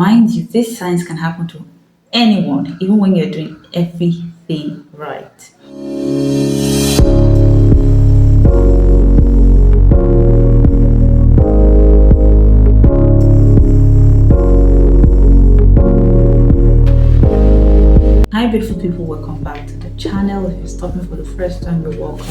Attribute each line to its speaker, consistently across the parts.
Speaker 1: Mind you, these signs can happen to anyone, even when you're doing everything right. Hi beautiful people, welcome back to the channel. If you're stopping for the first time, you're welcome.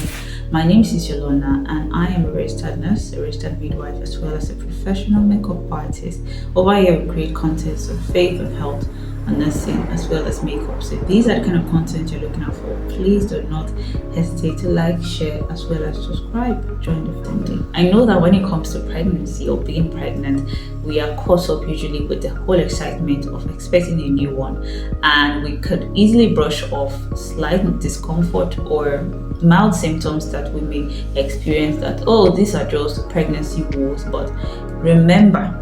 Speaker 1: My name is Yolona and I am a registered nurse, a registered midwife, as well as a professional makeup artist. Over here we create contents on faith and health and nursing, as well as makeup. So if these are the kind of content you're looking out for, please do not hesitate to like, share, as well as subscribe. Join the family. I know that when it comes to pregnancy or being pregnant, we are caught up usually with the whole excitement of expecting a new one, and we could easily brush off slight discomfort or mild symptoms that we may experience that, oh, these are just pregnancy woes. But remember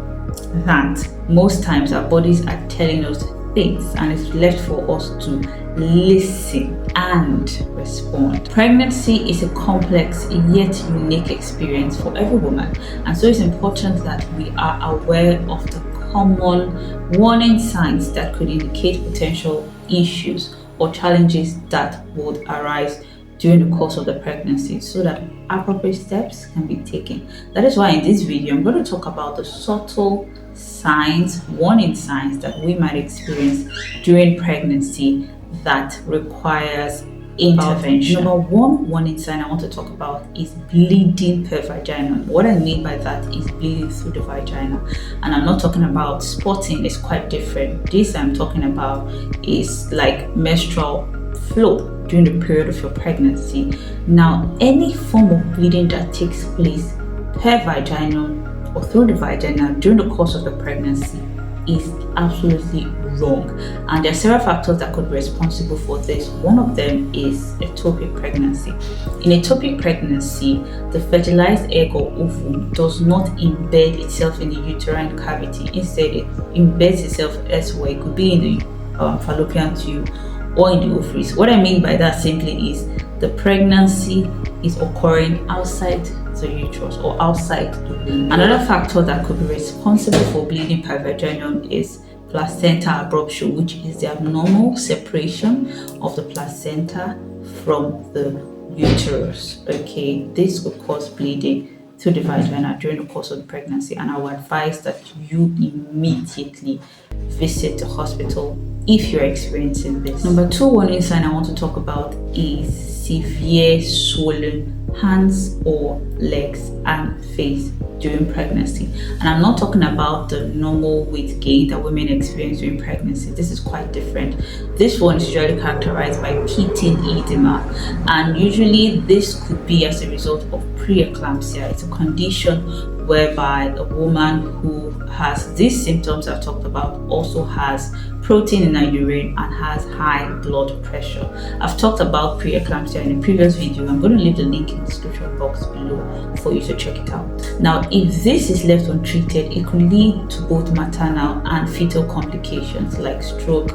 Speaker 1: that most times our bodies are telling us things, and it's left for us to listen and respond. Pregnancy is a complex yet unique experience for every woman, and so it's important that we are aware of the common warning signs that could indicate potential issues or challenges that would arise during the course of the pregnancy, so that appropriate steps can be taken. That is why in this video I'm going to talk about the subtle signs, warning signs that we might experience during pregnancy that requires intervention. Number one warning sign I want to talk about is bleeding per vagina. What I mean by that is bleeding through the vagina, and I'm not talking about spotting. It's quite different. This I'm talking about is like menstrual flow during the period of your pregnancy. Now, any form of bleeding that takes place per vagina or through the vagina during the course of the pregnancy is absolutely wrong, and there are several factors that could be responsible for this. One of them is ectopic pregnancy. In ectopic pregnancy, the fertilized egg or ovum does not embed itself in the uterine cavity. Instead, it embeds itself elsewhere. It could be in the fallopian tube or in the ovaries. What I mean by that simply is the pregnancy is occurring outside the uterus or outside the womb. Another factor that could be responsible for bleeding per vaginum is placenta abruptio, which is the abnormal separation of the placenta from the uterus. Okay, this could cause bleeding through the vagina during the course of the pregnancy, and I would advise that you immediately visit the hospital if you're experiencing this. Number two warning sign I want to talk about is severe swollen hands or legs and face during pregnancy. And I'm not talking about the normal weight gain that women experience during pregnancy. This is quite different. This one is usually characterized by pitting edema, and usually this could be as a result of preeclampsia. It's a condition whereby a woman who has these symptoms I've talked about also has protein in her urine and has high blood pressure. I've talked about preeclampsia in a previous video. I'm going to leave the link in the description box below for you to check it out. Now, if this is left untreated, it could lead to both maternal and fetal complications like stroke,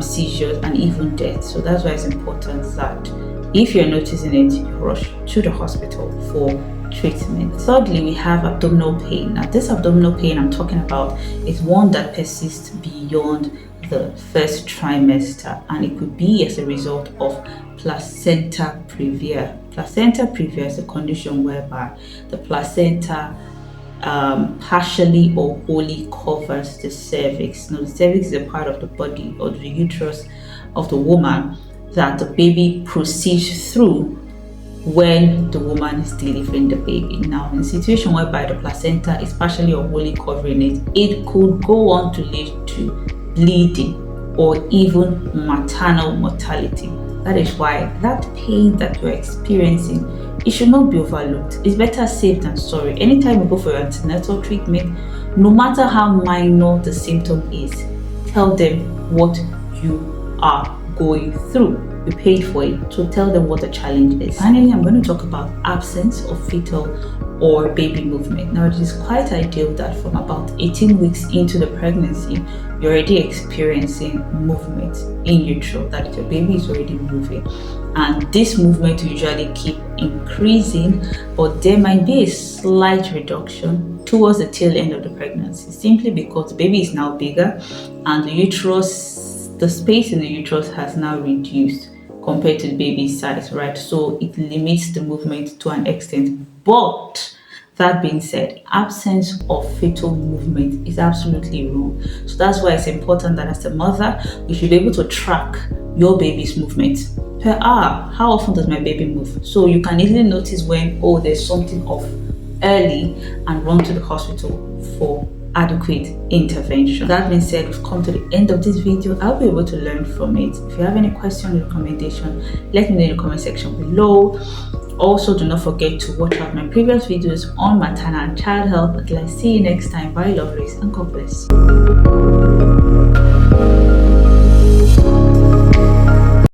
Speaker 1: seizures, and even death. So that's why it's important that if you're noticing it, you rush to the hospital for treatment. Thirdly, we have abdominal pain. Now, this abdominal pain I'm talking about is one that persists beyond the first trimester, and it could be as a result of placenta previa. Placenta previa is a condition whereby the placenta partially or wholly covers the cervix. Now, the cervix is a part of the body or the uterus of the woman that the baby proceeds through when the woman is delivering the baby. Now, in a situation whereby the placenta is partially or wholly covering it, it could go on to lead to bleeding or even maternal mortality. That is why that pain that you're experiencing, it should not be overlooked. It's better safe than sorry. Anytime you go for your antenatal treatment, no matter how minor the symptom is, tell them what you are going through. You paid for it, so tell them what the challenge is. Finally, I'm going to talk about absence of fetal or baby movement. Now, it is quite ideal that from about 18 weeks into the pregnancy, you're already experiencing movement in utero, that your baby is already moving. And this movement will usually keep increasing, but there might be a slight reduction towards the tail end of the pregnancy, simply because the baby is now bigger and the space in the uterus has now reduced compared to the baby's size, right? So it limits the movement to an extent. But that being said, absence of fetal movement is absolutely wrong. So that's why it's important that as a mother, you should be able to track your baby's movement per hour. How often does my baby move? So you can easily notice when, oh, there's something off early, and run to the hospital for adequate intervention. That being said, we've come to the end of this video. I'll be able to learn from it. If you have any question or recommendation, let me know in the comment section below. Also, do not forget to watch out my previous videos on maternal and child health. Until I see you next time, bye lovelies, and God bless you.